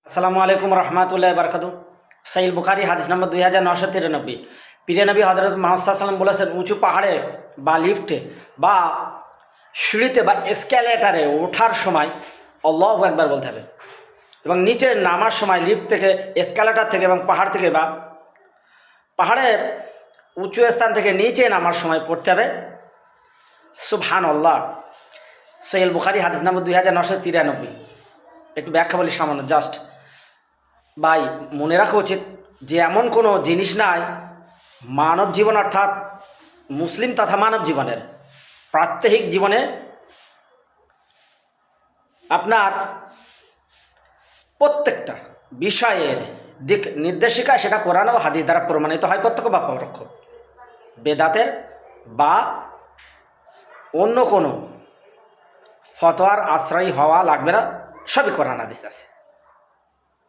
আসসালামু আলাইকুম রহমতুল্লাহ বারকাতু। সহিহ বুখারী হাদিস নম্বর 2993। প্রিয় নবী হযরত মুহাম্মদ সাল্লাল্লাহু আলাইহি ওয়াসাল্লাম বলেছেন, উঁচু পাহাড়ে বা লিফটে বা সিঁড়িতে বা এসক্যালেটারে ওঠার সময় আল্লাহু আকবার বলতে হবে, এবং নিচে নামার সময় লিফট থেকে, এসক্যালেটার থেকে এবং পাহাড় থেকে বা পাহাড়ের উঁচু স্থান থেকে নিচে নামার সময় পড়তে হবে সুবহানাল্লাহ। সহিহ বুখারী হাদিস নম্বর 2993। একটু ব্যাখ্যা বলি সামান্য, জাস্ট ভাই মনে রাখা উচিত যে এমন কোনো জিনিস নাই মানব জীবন অর্থাৎ মুসলিম তথা মানব জীবনের প্রাত্যহিক জীবনে আপনার প্রত্যেকটা বিষয়ের দিক নির্দেশিকা সেটা কোরআন ও হাদিস দ্বারা প্রমাণিত হয়, প্রত্যক্ষ বা পরোক্ষ। বেদাতের বা অন্য কোনো ফতোয়ার আশ্রয়ী হওয়া লাগবে না, সবই কোরআন হাদিস আছে।